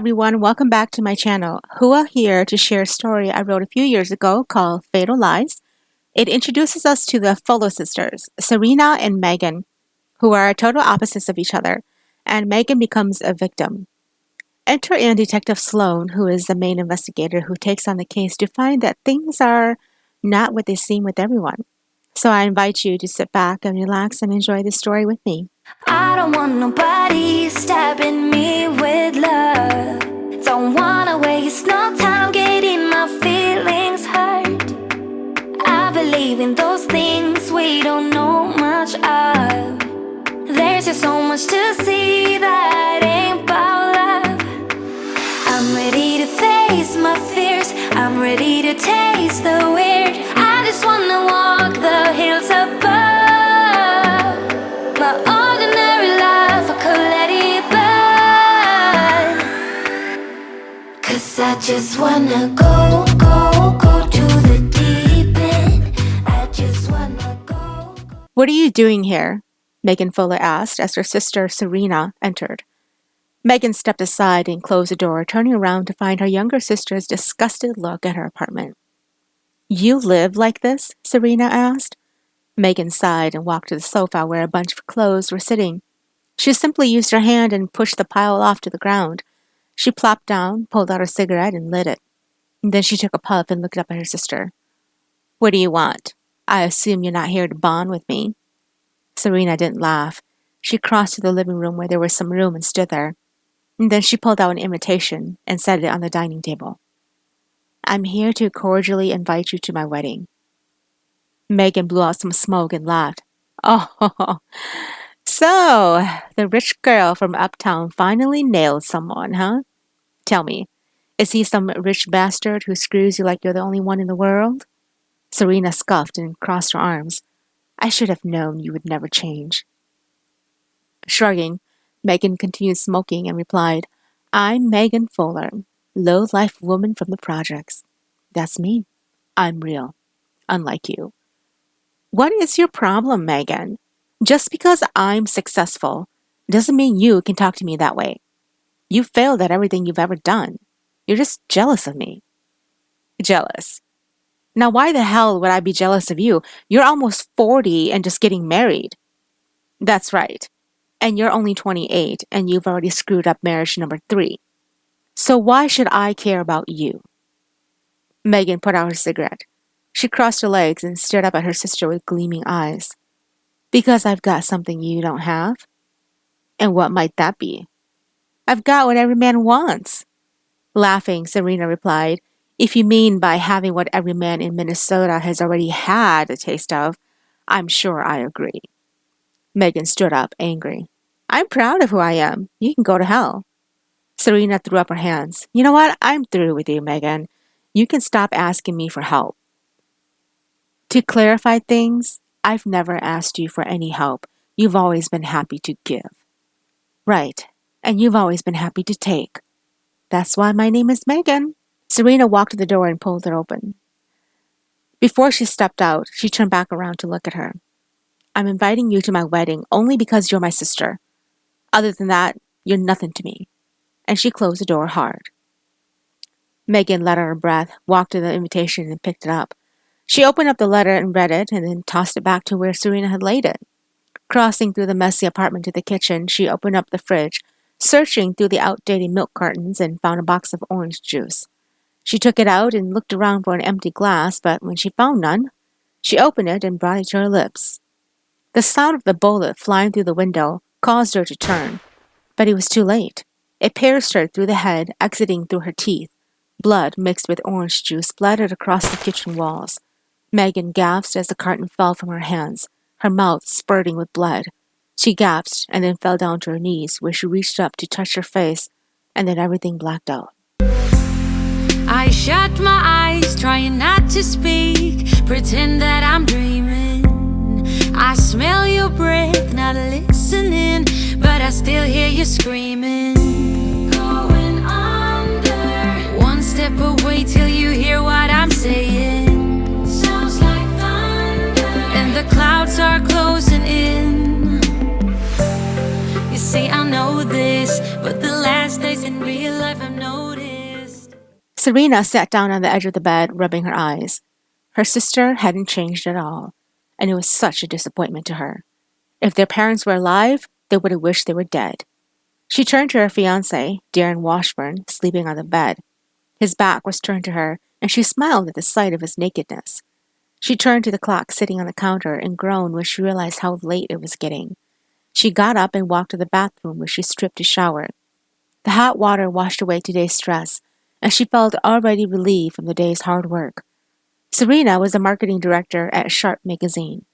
everyone, welcome back to my channel. Hua here to share a story I wrote a few years ago called Fatal Lies. It introduces us to the Fuller sisters, Serena and Megan, who are total opposites of each other, and Megan becomes a victim. Enter in Detective Sloan, who is the main investigator who takes on the case to find that things are not what they seem with everyone. So I invite you to sit back and relax and enjoy this story with me. I don't want nobody stabbing me with love. Don't wanna waste no time getting my feelings hurt. I believe in those things we don't know much of. There's just so much to see that ain't about love. I'm ready to face my fears, I'm ready to taste the weird. I just wanna walk the hills above. My ordinary life, I could let it burn. 'Cause I just wanna go to the deep end. I just wanna go. What are you doing here? Megan Fuller asked as her sister Serena entered. Megan stepped aside and closed the door, turning around to find her younger sister's disgusted look at her apartment. You live like this? Serena asked. Megan sighed and walked to the sofa where a bunch of clothes were sitting. She simply used her hand and pushed the pile off to the ground. She plopped down, pulled out a cigarette, and lit it. And then she took a puff and looked up at her sister. What do you want? I assume you're not here to bond with me. Serena didn't laugh. She crossed to the living room where there was some room and stood there. And then she pulled out an invitation and set it on the dining table. I'm here to cordially invite you to my wedding. Megan blew out some smoke and laughed. Oh, so the rich girl from uptown finally nailed someone, huh? Tell me, is he some rich bastard who screws you like you're the only one in the world? Serena scoffed and crossed her arms. I should have known you would never change. Shrugging, Megan continued smoking and replied, I'm Megan Fuller, low-life woman from the projects. That's me. I'm real, unlike you. What is your problem, Megan? Just because I'm successful doesn't mean you can talk to me that way. You failed at everything you've ever done. You're just jealous of me. Jealous? Now why the hell would I be jealous of you? You're almost 40 and just getting married. That's right. And you're only 28 and you've already screwed up marriage number 3. So why should I care about you? Megan put out her cigarette. She crossed her legs and stared up at her sister with gleaming eyes. Because I've got something you don't have? And what might that be? I've got what every man wants. Laughing, Serena replied, If you mean by having what every man in Minnesota has already had a taste of, I'm sure I agree. Megan stood up, angry. I'm proud of who I am. You can go to hell. Serena threw up her hands. You know what? I'm through with you, Megan. You can stop asking me for help. To clarify things, I've never asked you for any help. You've always been happy to give. Right, and you've always been happy to take. That's why my name is Megan. Serena walked to the door and pulled it open. Before she stepped out, she turned back around to look at her. I'm inviting you to my wedding only because you're my sister. Other than that, you're nothing to me. And she closed the door hard. Megan let out her breath, walked to the invitation, and picked it up. She opened up the letter and read it, and then tossed it back to where Serena had laid it. Crossing through the messy apartment to the kitchen, she opened up the fridge, searching through the outdated milk cartons, and found a box of orange juice. She took it out and looked around for an empty glass, but when she found none, she opened it and brought it to her lips. The sound of the bullet flying through the window caused her to turn, but it was too late. It pierced her through the head, exiting through her teeth. Blood mixed with orange juice splattered across the kitchen walls. Megan gasped as the carton fell from her hands, her mouth spurting with blood. She gasped and then fell down to her knees, where she reached up to touch her face, and then everything blacked out. I shut my eyes, trying not to speak, pretend that I'm dreaming. I smell your breath, not listening, but I still hear you screaming. Going under, one step away till you hear what I'm saying. Sounds like thunder, and the clouds are closing in. You say I know this, but the last days in real life I'm not. Serena sat down on the edge of the bed, rubbing her eyes. Her sister hadn't changed at all, and it was such a disappointment to her. If their parents were alive, they would have wished they were dead. She turned to her fiancé, Darren Washburn, sleeping on the bed. His back was turned to her, and she smiled at the sight of his nakedness. She turned to the clock sitting on the counter and groaned when she realized how late it was getting. She got up and walked to the bathroom where she stripped to shower. The hot water washed away today's stress, and she felt already relieved from the day's hard work. Serena was the marketing director at Sharp magazine.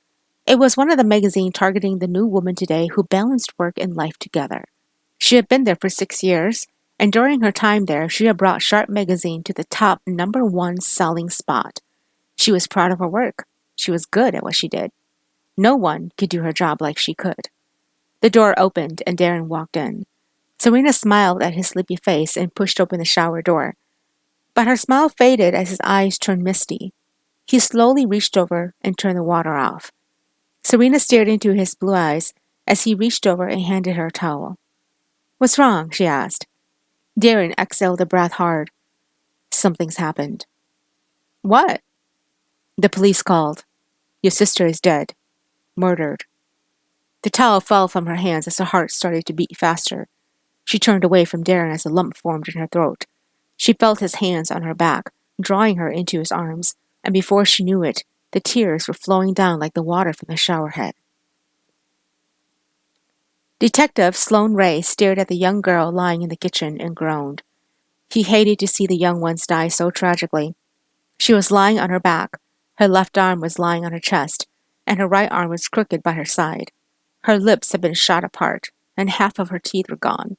It was one of the magazines targeting the new woman today who balanced work and life together. She had been there for 6 years, and during her time there, she had brought Sharp magazine to the top #1 selling spot. She was proud of her work. She was good at what she did. No one could do her job like she could. The door opened and Darren walked in. Serena smiled at his sleepy face and pushed open the shower door. But her smile faded as his eyes turned misty. He slowly reached over and turned the water off. Serena stared into his blue eyes as he reached over and handed her a towel. "What's wrong?" she asked. Darren exhaled a breath hard. "Something's happened." "What?" "The police called. Your sister is dead. Murdered." The towel fell from her hands as her heart started to beat faster. She turned away from Darren as a lump formed in her throat. She felt his hands on her back, drawing her into his arms, and before she knew it, the tears were flowing down like the water from the shower head. Detective Sloan Ray stared at the young girl lying in the kitchen and groaned. He hated to see the young ones die so tragically. She was lying on her back, her left arm was lying on her chest, and her right arm was crooked by her side. Her lips had been shot apart, and half of her teeth were gone.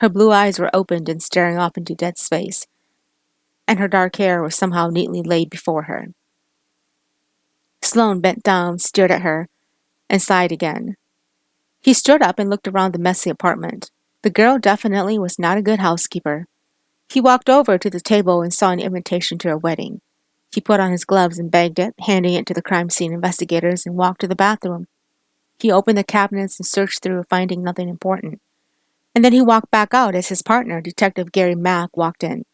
Her blue eyes were opened and staring off into dead space, and her dark hair was somehow neatly laid before her. Sloan bent down, stared at her, and sighed again. He stood up and looked around the messy apartment. The girl definitely was not a good housekeeper. He walked over to the table and saw an invitation to a wedding. He put on his gloves and bagged it, handing it to the crime scene investigators, and walked to the bathroom. He opened the cabinets and searched through, finding nothing important. And then he walked back out as his partner, Detective Gary Mack, walked in.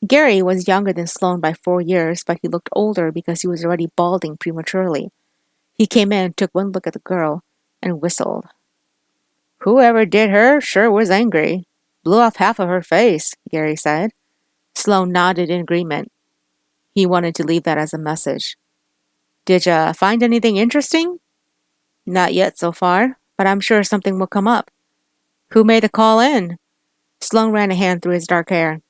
Gary was younger than Sloan by 4 years, but he looked older because he was already balding prematurely. He came in, took one look at the girl, and whistled. "Whoever did her sure was angry. Blew off half of her face," Gary said. Sloan nodded in agreement. He wanted to leave that as a message. "Did ya find anything interesting?" "Not yet so far, but I'm sure something will come up." "Who made the call in?" Sloan ran a hand through his dark hair.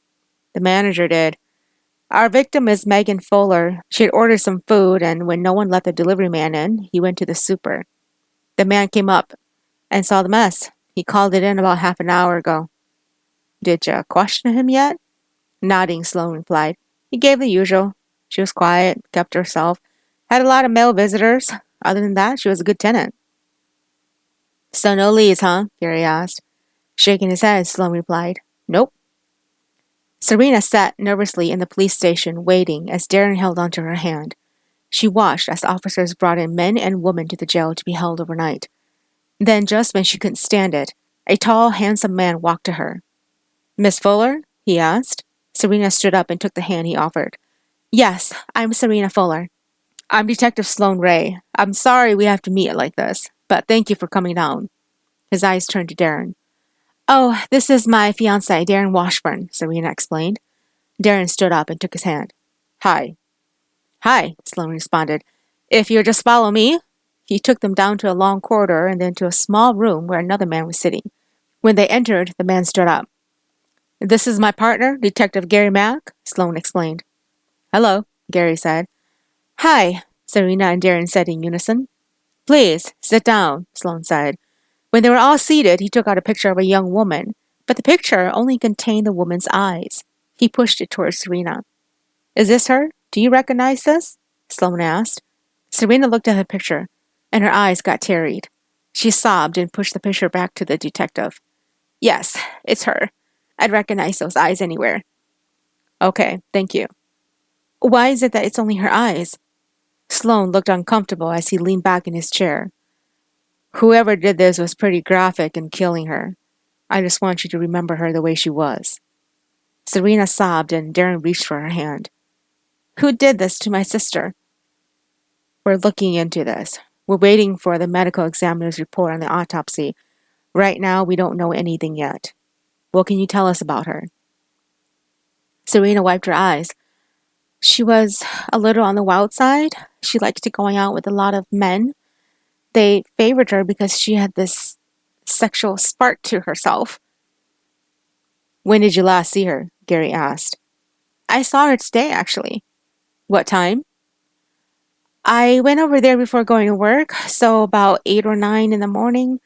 "The manager did. Our victim is Megan Fuller. She had ordered some food, and when no one let the delivery man in, he went to the super. The man came up and saw the mess. He called it in about half an hour ago." "Did ya question him yet?" Nodding, Sloan replied. "He gave the usual. She was quiet, kept to herself, had a lot of male visitors. Other than that, she was a good tenant." "So no leads, huh?" Gary asked. Shaking his head, Sloan replied, "Nope." Serena sat nervously in the police station, waiting as Darren held onto her hand. She watched as officers brought in men and women to the jail to be held overnight. Then, just when she couldn't stand it, a tall, handsome man walked to her. "Miss Fuller?" he asked. Serena stood up and took the hand he offered. "Yes, I'm Serena Fuller." "I'm Detective Sloan Ray. I'm sorry we have to meet like this, but thank you for coming down." His eyes turned to Darren. "Oh, this is my fiancé, Darren Washburn," Serena explained. Darren stood up and took his hand. "Hi." "Hi," Sloan responded. "If you'll just follow me." He took them down to a long corridor and then to a small room where another man was sitting. When they entered, the man stood up. "This is my partner, Detective Gary Mack," Sloan explained. "Hello," Gary said. "Hi," Serena and Darren said in unison. "Please, sit down," Sloan said. When they were all seated, he took out a picture of a young woman, but the picture only contained the woman's eyes. He pushed it towards Serena. "Is this her? Do you recognize this?" Sloan asked. Serena looked at the picture, and her eyes got teary. She sobbed and pushed the picture back to the detective. "Yes, it's her. I'd recognize those eyes anywhere." "Okay, thank you." "Why is it that it's only her eyes?" Sloan looked uncomfortable as he leaned back in his chair. "Whoever did this was pretty graphic in killing her. I just want you to remember her the way she was." Serena sobbed and Darren reached for her hand. Who did this to my sister? We're looking into this. We're waiting for the medical examiner's report on the autopsy. Right now, we don't know anything yet. What can you tell us about her? Serena wiped her eyes. She was a little on the wild side. She liked to going out with a lot of men. They favored her because she had this sexual spark to herself. When did you last see her? Gary asked. I saw her today, actually. What time? I went over there before going to work, so about 8 or 9 in the morning,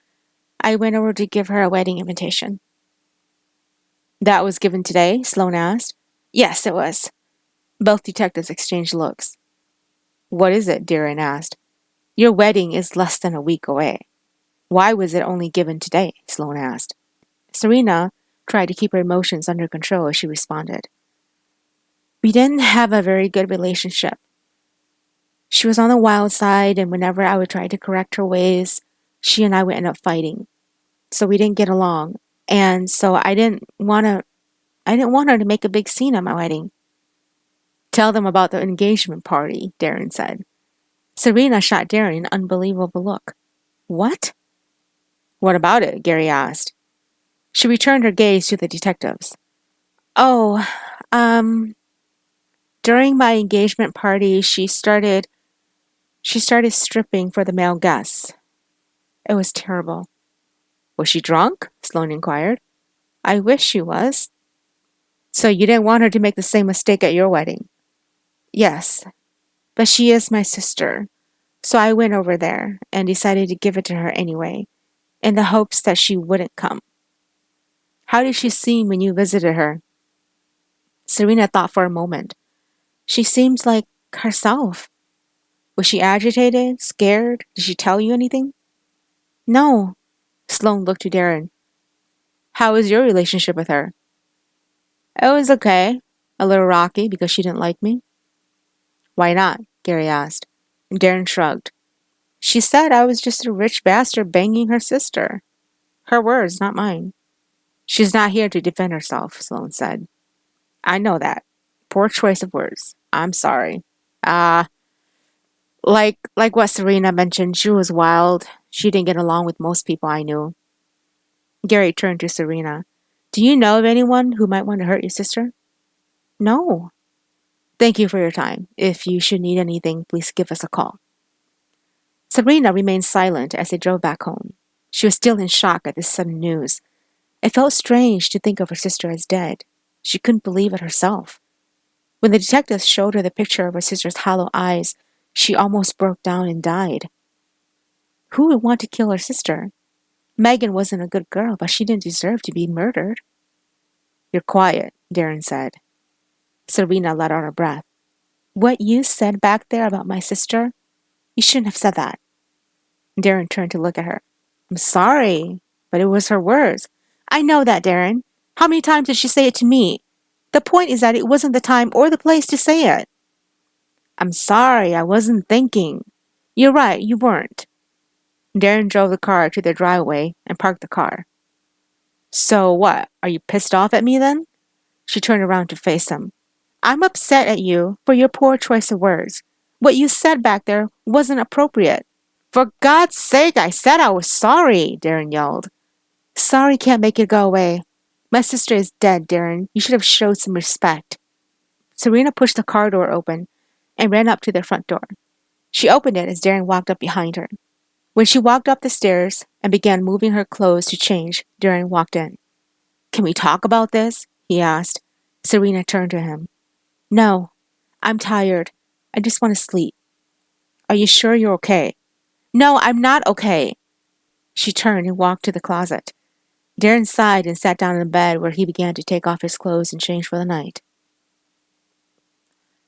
I went over to give her a wedding invitation. That was given today? Sloan asked. Yes, it was. Both detectives exchanged looks. What is it? Darren asked. Your wedding is less than a week away. Why was it only given today? Sloan asked. Serena tried to keep her emotions under control as she responded. We didn't have a very good relationship. She was on the wild side, and whenever I would try to correct her ways, she and I would end up fighting. So we didn't get along. And so I didn't want her to make a big scene at my wedding. Tell them about the engagement party, Darren said. Serena shot Darren an unbelievable look. What? What about it? Gary asked. She returned her gaze to the detectives. Oh, during my engagement party, she started stripping for the male guests. It was terrible. Was she drunk? Sloan inquired. I wish she was. So you didn't want her to make the same mistake at your wedding? Yes, but she is my sister. So I went over there and decided to give it to her anyway, in the hopes that she wouldn't come. How did she seem when you visited her? Serena thought for a moment. She seemed like herself. Was she agitated? Scared? Did she tell you anything? No. Sloan looked to Darren. How was your relationship with her? It was okay. A little rocky because she didn't like me. Why not? Gary asked. Darren shrugged. She said I was just a rich bastard banging her sister. Her words, not mine. She's not here to defend herself, Sloan said. I know that. Poor choice of words. I'm sorry. Like what Serena mentioned, she was wild. She didn't get along with most people I knew. Gary turned to Serena. Do you know of anyone who might want to hurt your sister? No. Thank you for your time. If you should need anything, please give us a call. Serena remained silent as they drove back home. She was still in shock at this sudden news. It felt strange to think of her sister as dead. She couldn't believe it herself. When the detectives showed her the picture of her sister's hollow eyes, she almost broke down and died. Who would want to kill her sister? Megan wasn't a good girl, but she didn't deserve to be murdered. You're quiet, Darren said. Serena let out a breath. What you said back there about my sister? You shouldn't have said that. Darren turned to look at her. I'm sorry, but it was her words. I know that, Darren. How many times did she say it to me? The point is that it wasn't the time or the place to say it. I'm sorry, I wasn't thinking. You're right, you weren't. Darren drove the car to their driveway and parked the car. So what? Are you pissed off at me then? She turned around to face him. I'm upset at you for your poor choice of words. What you said back there wasn't appropriate. For God's sake, I said I was sorry, Darren yelled. Sorry can't make it go away. My sister is dead, Darren. You should have showed some respect. Serena pushed the car door open and ran up to their front door. She opened it as Darren walked up behind her. When she walked up the stairs and began moving her clothes to change, Darren walked in. Can we talk about this? He asked. Serena turned to him. No, I'm tired. I just want to sleep. Are you sure you're okay? No, I'm not okay. She turned and walked to the closet. Darren sighed and sat down in the bed where he began to take off his clothes and change for the night.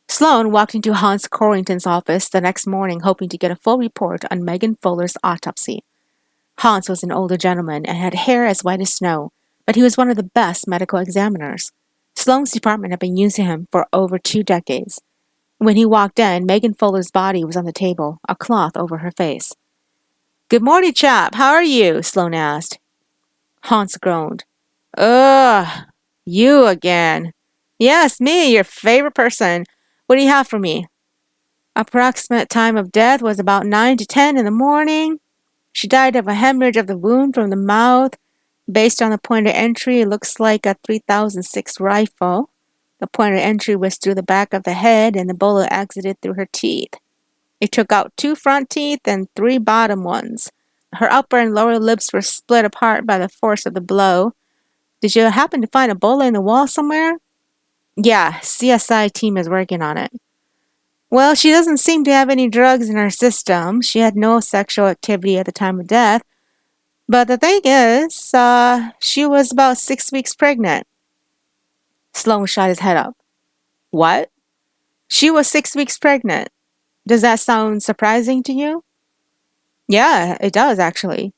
Sloan walked into Hans Corrington's office the next morning hoping to get a full report on Megan Fuller's autopsy. Hans was an older gentleman and had hair as white as snow, but he was one of the best medical examiners. Sloan's department had been using him for over 2 decades. When he walked in, Megan Fuller's body was on the table, a cloth over her face. Good morning, chap. How are you? Sloan asked. Hans groaned. Ugh, you again. Yes, me, your favorite person. What do you have for me? Approximate time of death was about 9 to 10 in the morning. She died of a hemorrhage of the wound from the mouth. Based on the point of entry, it looks like a 3006 rifle. The point of entry was through the back of the head, and the bullet exited through her teeth. It took out 2 front teeth and 3 bottom ones. Her upper and lower lips were split apart by the force of the blow. Did you happen to find a bullet in the wall somewhere? Yeah, CSI team is working on it. Well, she doesn't seem to have any drugs in her system. She had no sexual activity at the time of death. But the thing is, she was about 6 weeks pregnant. Sloan shot his head up. What? She was 6 weeks pregnant. Does that sound surprising to you? Yeah, it does, actually.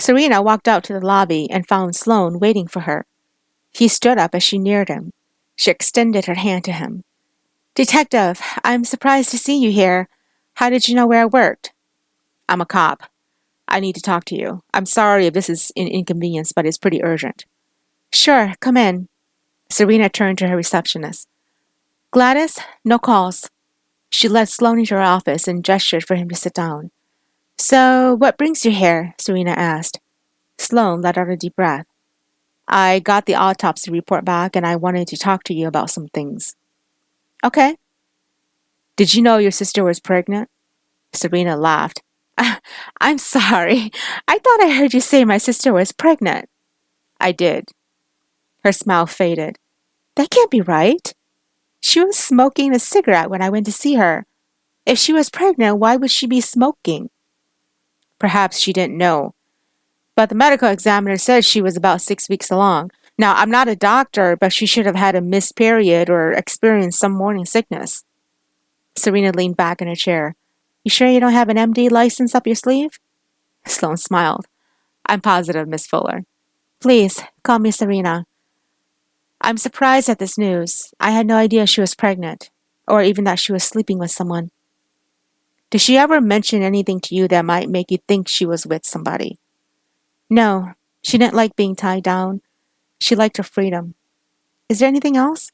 Serena walked out to the lobby and found Sloan waiting for her. He stood up as she neared him. She extended her hand to him. Detective, I'm surprised to see you here. How did you know where I worked? I'm a cop. I need to talk to you. I'm sorry if this is an inconvenience, but it's pretty urgent. Sure, come in. Serena turned to her receptionist. Gladys, no calls. She led Sloan into her office and gestured for him to sit down. So, what brings you here? Serena asked. Sloan let out a deep breath. I got the autopsy report back and I wanted to talk to you about some things. Okay. Did you know your sister was pregnant? Serena laughed. I'm sorry. I thought I heard you say my sister was pregnant. I did. Her smile faded. That can't be right. She was smoking a cigarette when I went to see her. If she was pregnant, why would she be smoking? Perhaps she didn't know. But the medical examiner said she was about 6 weeks along. Now, I'm not a doctor, but she should have had a missed period or experienced some morning sickness. Serena leaned back in her chair. You sure you don't have an MD license up your sleeve? Sloan smiled. I'm positive, Miss Fuller. Please, call me Serena. I'm surprised at this news. I had no idea she was pregnant, or even that she was sleeping with someone. Did she ever mention anything to you that might make you think she was with somebody? No, she didn't like being tied down. She liked her freedom. Is there anything else?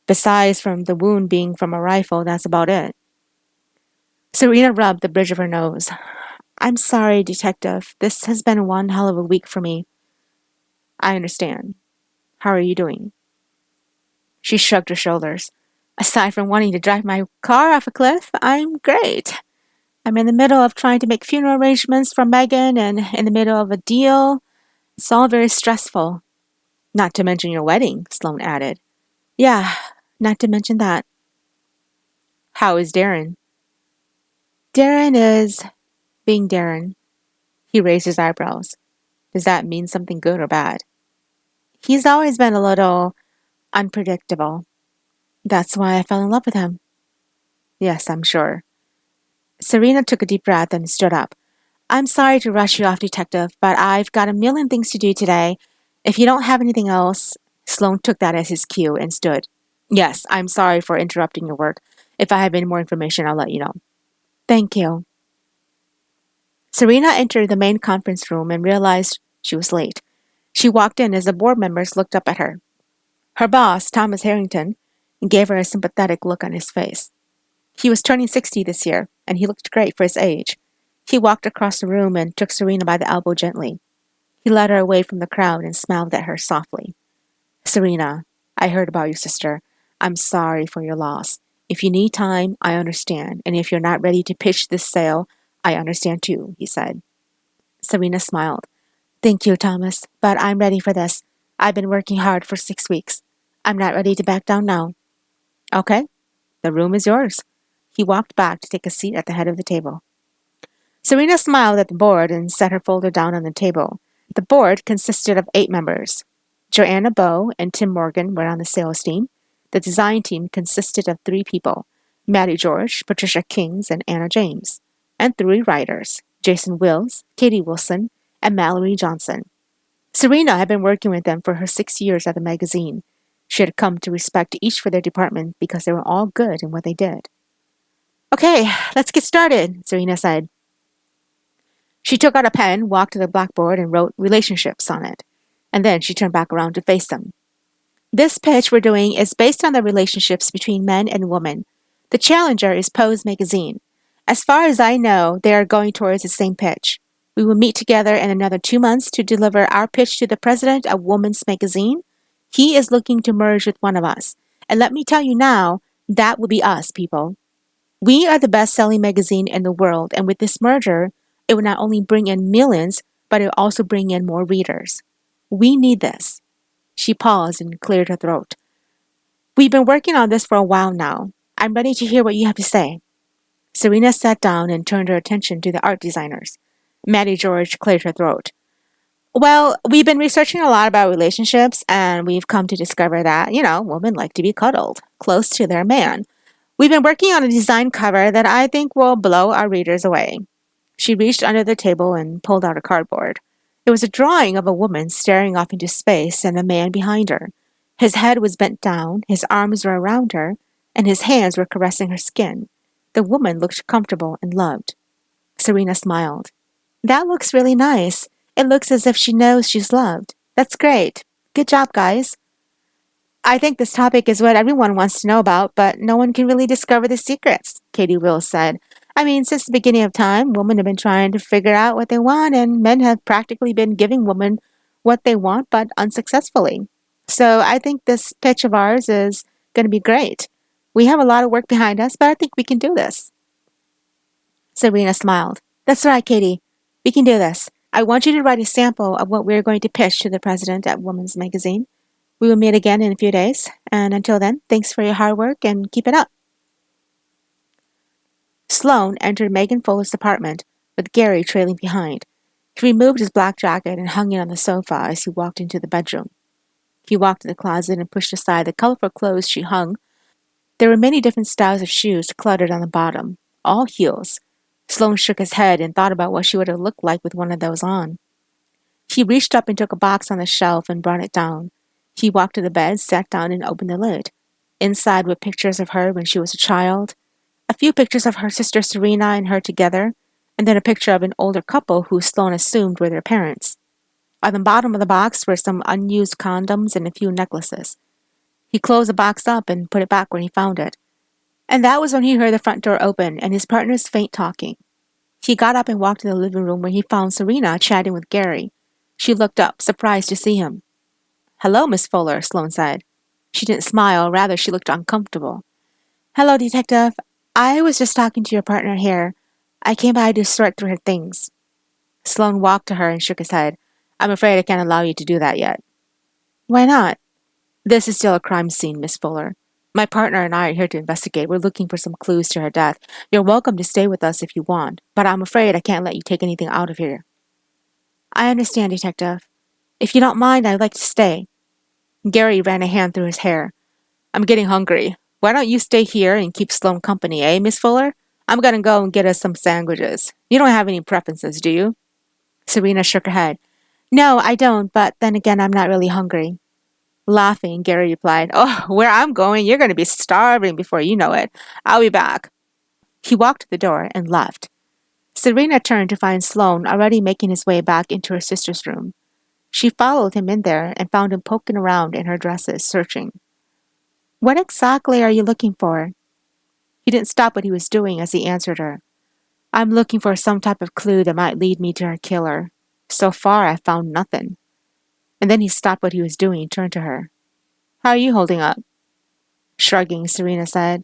Besides from the wound being from a rifle, that's about it. Serena rubbed the bridge of her nose. I'm sorry, Detective. This has been one hell of a week for me. I understand. How are you doing? She shrugged her shoulders. Aside from wanting to drive my car off a cliff, I'm great. I'm in the middle of trying to make funeral arrangements for Megan and in the middle of a deal. It's all very stressful. Not to mention your wedding, Sloan added. Yeah, not to mention that. How is Darren? Darren is being Darren. He raised his eyebrows. Does that mean something good or bad? He's always been a little unpredictable. That's why I fell in love with him. Yes, I'm sure. Serena took a deep breath and stood up. I'm sorry to rush you off, Detective, but I've got a million things to do today. If you don't have anything else, Sloan took that as his cue and stood. Yes, I'm sorry for interrupting your work. If I have any more information, I'll let you know. Thank you. Serena entered the main conference room and realized she was late. She walked in as the board members looked up at her. Her boss, Thomas Harrington, gave her a sympathetic look on his face. He was turning 60 this year, and he looked great for his age. He walked across the room and took Serena by the elbow gently. He led her away from the crowd and smiled at her softly. Serena, I heard about your sister. I'm sorry for your loss. If you need time, I understand, and if you're not ready to pitch this sale, I understand too, he said. Serena smiled. Thank you, Thomas, but I'm ready for this. I've been working hard for 6 weeks. I'm not ready to back down now. Okay, the room is yours. He walked back to take a seat at the head of the table. Serena smiled at the board and set her folder down on the table. The board consisted of 8 members. Joanna Bowe and Tim Morgan were on the sales team. The design team consisted of 3 people, Maddie George, Patricia Kings, and Anna James, and 3 writers, Jason Wills, Katie Wilson, and Mallory Johnson. Serena had been working with them for her 6 years at the magazine. She had come to respect each for their department because they were all good in what they did. Okay, let's get started, Serena said. She took out a pen, walked to the blackboard, and wrote relationships on it. And then she turned back around to face them. This pitch we're doing is based on the relationships between men and women. The challenger is Pose Magazine. As far as I know, they are going towards the same pitch. We will meet together in another 2 months to deliver our pitch to the president of Women's Magazine. He is looking to merge with one of us. And let me tell you now, that will be us, people. We are the best selling magazine in the world, and with this merger, it will not only bring in millions, but it will also bring in more readers. We need this. She paused and cleared her throat. We've been working on this for a while now. I'm ready to hear what you have to say. Serena sat down and turned her attention to the art designers. Maddie George cleared her throat. Well, we've been researching a lot about relationships, and we've come to discover that, women like to be cuddled, close to their man. We've been working on a design cover that I think will blow our readers away. She reached under the table and pulled out a cardboard. It was a drawing of a woman staring off into space and a man behind her. His head was bent down, his arms were around her, and his hands were caressing her skin. The woman looked comfortable and loved. Serena smiled. That looks really nice. It looks as if she knows she's loved. That's great. Good job, guys. I think this topic is what everyone wants to know about, but no one can really discover the secrets, Katie Wills said. I mean, since the beginning of time, women have been trying to figure out what they want, and men have practically been giving women what they want, but unsuccessfully. So I think this pitch of ours is going to be great. We have a lot of work behind us, but I think we can do this. Serena smiled. That's right, Katie. We can do this. I want you to write a sample of what we're going to pitch to the president at Women's Magazine. We will meet again in a few days, and until then, thanks for your hard work and keep it up. Sloan entered Megan Fuller's apartment, with Gary trailing behind. He removed his black jacket and hung it on the sofa as he walked into the bedroom. He walked to the closet and pushed aside the colorful clothes she hung. There were many different styles of shoes cluttered on the bottom, all heels. Sloan shook his head and thought about what she would have looked like with one of those on. He reached up and took a box on the shelf and brought it down. He walked to the bed, sat down, and opened the lid. Inside were pictures of her when she was a child, a few pictures of her sister Serena and her together, and then a picture of an older couple who Sloan assumed were their parents. On the bottom of the box were some unused condoms and a few necklaces. He closed the box up and put it back where he found it. And that was when he heard the front door open and his partner's faint talking. He got up and walked to the living room where he found Serena chatting with Gary. She looked up, surprised to see him. Hello, Miss Fuller, Sloan said. She didn't smile, rather she looked uncomfortable. Hello, Detective. I was just talking to your partner here. I came by to sort through her things. Sloan walked to her and shook his head. I'm afraid I can't allow you to do that yet. Why not? This is still a crime scene, Miss Fuller. My partner and I are here to investigate. We're looking for some clues to her death. You're welcome to stay with us if you want, but I'm afraid I can't let you take anything out of here. I understand, Detective. If you don't mind, I'd like to stay. Gary ran a hand through his hair. I'm getting hungry. Why don't you stay here and keep Sloan company, eh, Miss Fuller? I'm going to go and get us some sandwiches. You don't have any preferences, do you? Serena shook her head. No, I don't, but then again, I'm not really hungry. Laughing, Gary replied, Oh, where I'm going, you're going to be starving before you know it. I'll be back. He walked to the door and left. Serena turned to find Sloan already making his way back into her sister's room. She followed him in there and found him poking around in her dresses, searching. What exactly are you looking for? He didn't stop what he was doing as he answered her. I'm looking for some type of clue that might lead me to her killer. So far, I've found nothing. And then he stopped what he was doing and turned to her. How are you holding up? Shrugging, Serena said,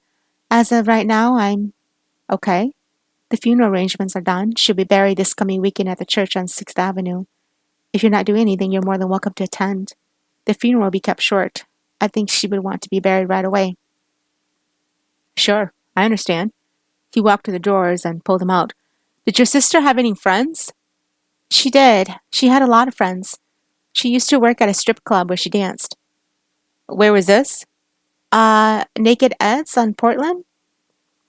As of right now, I'm okay. The funeral arrangements are done. She'll be buried this coming weekend at the church on 6th Avenue. If you're not doing anything, you're more than welcome to attend. The funeral will be kept short. I think she would want to be buried right away. Sure, I understand. He walked to the drawers and pulled them out. Did your sister have any friends? She did. She had a lot of friends. She used to work at a strip club where she danced. Where was this? Naked Ed's on Portland?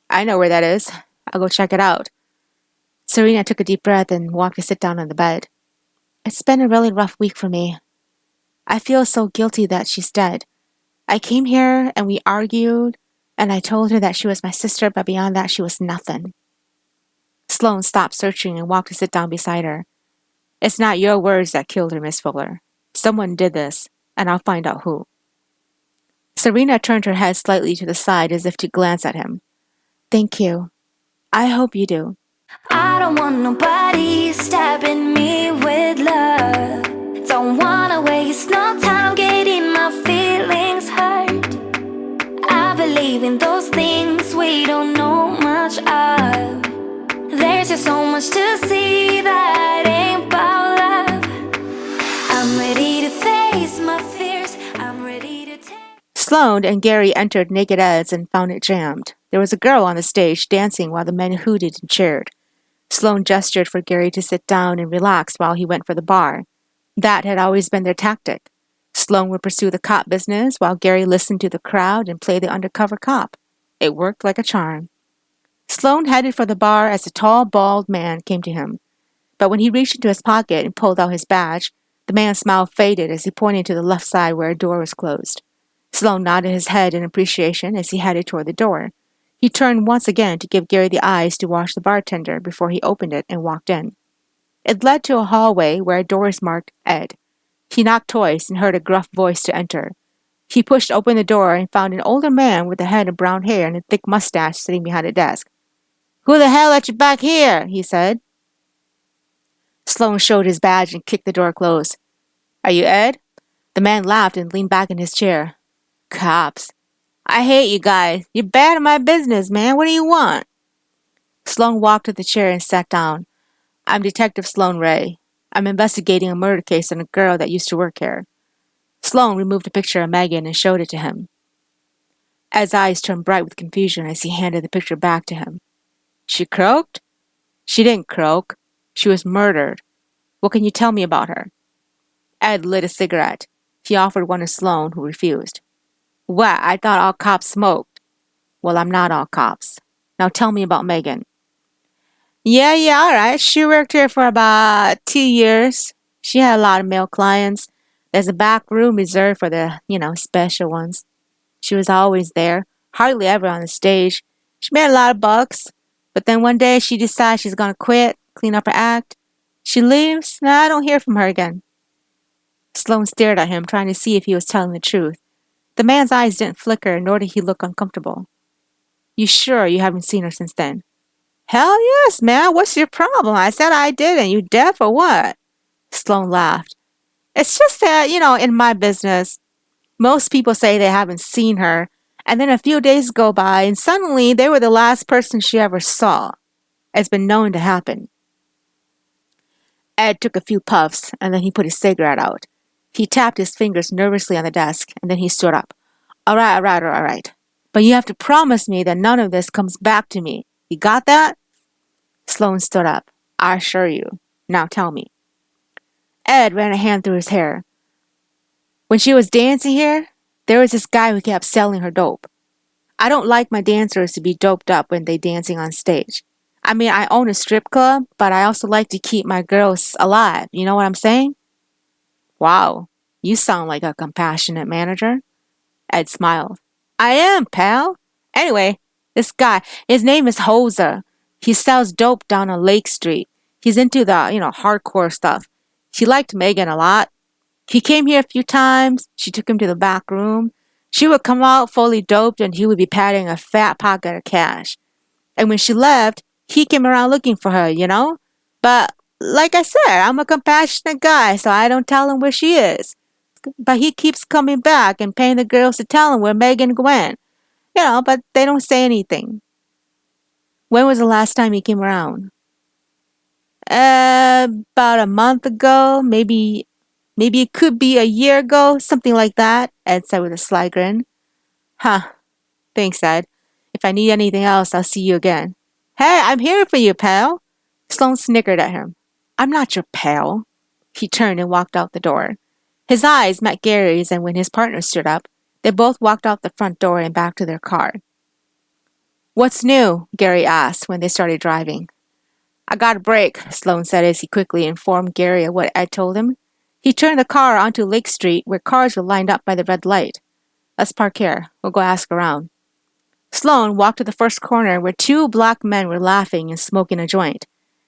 I know where that is. I'll go check it out. Serena took a deep breath and walked to sit down on the bed. It's been a really rough week for me. I feel so guilty that she's dead. I came here and we argued, and I told her that she was my sister, but beyond that, she was nothing. Sloan stopped searching and walked to sit down beside her. It's not your words that killed her, Miss Fuller. Someone did this, and I'll find out who. Serena turned her head slightly to the side as if to glance at him. Thank you. I hope you do. I don't want nobody stabbing me with love. Don't wanna waste no time getting my feelings hurt. I believe in those things we don't know much of. There's just so much to see that ain't about love. I'm ready to face my fears. I'm ready to take. Sloan and Gary entered Naked Ed's and found it jammed. There was a girl on the stage dancing while the men hooted and cheered. Sloan gestured for Gary to sit down and relax while he went for the bar. That had always been their tactic. Sloan would pursue the cop business while Gary listened to the crowd and play the undercover cop. It worked like a charm. Sloan headed for the bar as a tall, bald man came to him. But when he reached into his pocket and pulled out his badge, the man's smile faded as he pointed to the left side where a door was closed. Sloan nodded his head in appreciation as he headed toward the door. He turned once again to give Gary the eyes to watch the bartender before he opened it and walked in. It led to a hallway where a door was marked Ed. He knocked twice and heard a gruff voice to enter. He pushed open the door and found an older man with a head of brown hair and a thick mustache sitting behind a desk. "Who the hell let you back here?" he said. Sloan showed his badge and kicked the door closed. "Are you Ed?" The man laughed and leaned back in his chair. "Cops. I hate you guys. You're bad at my business, man. What do you want?" Sloan walked to the chair and sat down. "I'm Detective Sloan Ray. I'm investigating a murder case on a girl that used to work here." Sloan removed a picture of Megan and showed it to him. Ed's eyes turned bright with confusion as he handed the picture back to him. "She croaked?" "She didn't croak. She was murdered. What can you tell me about her?" Ed lit a cigarette. He offered one to Sloan, who refused. "What? I thought all cops smoked." "Well, I'm not all cops. Now tell me about Megan." Yeah, all right. She worked here for about 2 years. She had a lot of male clients. There's a back room reserved for the, special ones. She was always there, hardly ever on the stage. She made a lot of bucks. But then one day she decides she's going to quit, clean up her act. She leaves, and I don't hear from her again. Sloan stared at him, trying to see if he was telling the truth. The man's eyes didn't flicker, nor did he look uncomfortable. "You sure you haven't seen her since then?" "Hell yes, man. What's your problem? I said I didn't. You deaf or what?" Sloan laughed. "It's just that, in my business, most people say they haven't seen her, and then a few days go by, and suddenly they were the last person she ever saw. It's been known to happen." Ed took a few puffs, and then he put his cigarette out. He tapped his fingers nervously on the desk, and then he stood up. All right. But you have to promise me that none of this comes back to me. You got that?" Sloan stood up. "I assure you. Now tell me." Ed ran a hand through his hair. "When she was dancing here, there was this guy who kept selling her dope. I don't like my dancers to be doped up when they're dancing on stage. I mean, I own a strip club, but I also like to keep my girls alive. You know what I'm saying?" "Wow, you sound like a compassionate manager." Ed smiled. "I am, pal. Anyway, this guy, his name is Hoser. He sells dope down on Lake Street. He's into the, hardcore stuff. He liked Megan a lot. He came here a few times. She took him to the back room. She would come out fully doped and he would be patting a fat pocket of cash. And when she left, he came around looking for her. But like I said, I'm a compassionate guy, so I don't tell him where she is. But he keeps coming back and paying the girls to tell him where Megan went. But they don't say anything." "When was the last time he came around?" About a month ago, maybe it could be a year ago, something like that," Ed said with a sly grin. "Huh. Thanks, Ed. If I need anything else, I'll see you again." "Hey, I'm here for you, pal." Sloan snickered at him. "I'm not your pal." He turned and walked out the door. His eyes met Gary's, and when his partner stood up, they both walked out the front door and back to their car. "What's new?" Gary asked when they started driving. "I got a break," Sloan said as he quickly informed Gary of what Ed told him. He turned the car onto Lake Street where cars were lined up by the red light. "Let's park here. We'll go ask around." Sloan walked to the first corner where two black men were laughing and smoking a joint.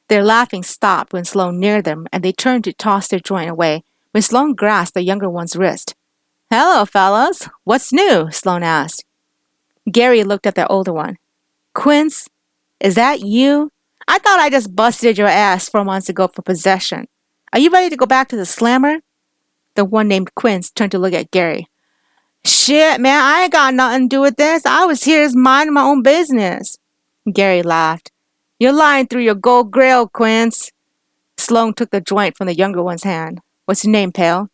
Their laughing stopped when Sloan neared them, and they turned to toss their joint away when Sloan grasped the younger one's wrist. Hello, fellas. What's new? Sloan asked. Gary looked at the older one. Quince, is that you? I thought I just busted your ass 4 months ago for possession. Are you ready to go back to the slammer? The one named Quince turned to look at Gary. Shit, man, I ain't got nothing to do with this. I was here just minding my own business. Gary laughed. You're lying through your gold grill, Quince. Sloan took the joint from the younger one's hand. What's your name, pal?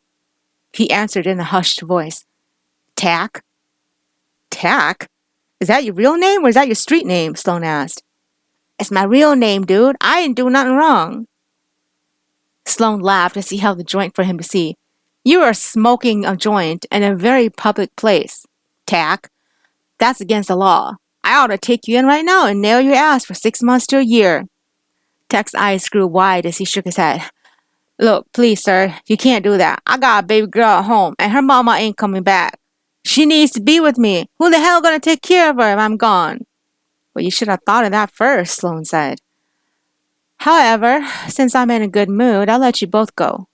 He answered in a hushed voice. Tack. Tack? Is that your real name or is that your street name? Sloan asked. It's my real name, dude. I didn't do nothing wrong. Sloan laughed as he held the joint for him to see. You are smoking a joint in a very public place. Tack. That's against the law. I ought to take you in right now and nail your ass for 6 months to a year. Tack's eyes grew wide as he shook his head. Look, please, sir, you can't do that. I got a baby girl at home, and her mama ain't coming back. She needs to be with me. Who the hell gonna take care of her if I'm gone? Well, you should have thought of that first, Sloan said. However, since I'm in a good mood, I'll let you both go.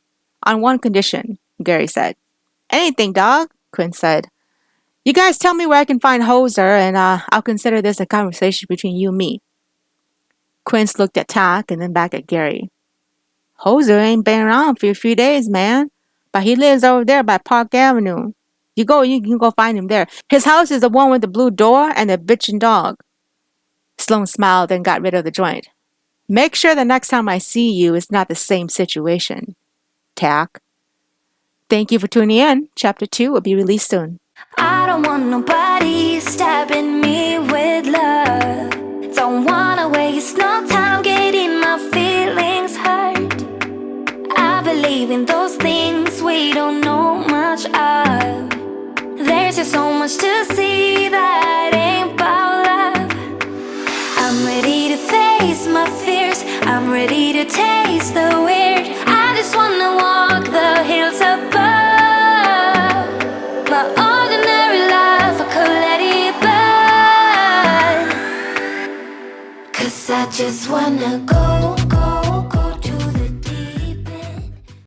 On one condition, Gary said. Anything, dog, Quinn said. You guys tell me where I can find Hoser, and I'll consider this a conversation between you and me. Quince looked at Tack and then back at Gary. Hoser ain't been around for a few days, man, but he lives over there by Park Avenue. You can go find him there. His house is the one with the blue door and the bitchin' dog. Sloan smiled and got rid of the joint. Make sure the next time I see you it's not the same situation. Tack. Thank you for tuning in. Chapter 2 will be released soon. I don't want nobody stabbing me with love. Don't wanna waste no time getting my feelings hurt. I believe in those things we don't know much of. There's just so much to see that ain't about love. I'm ready to face my fears. I'm ready to taste the weird. I just wanna walk the hills above. My ordinary life, I could let it burn. 'Cause I just wanna go.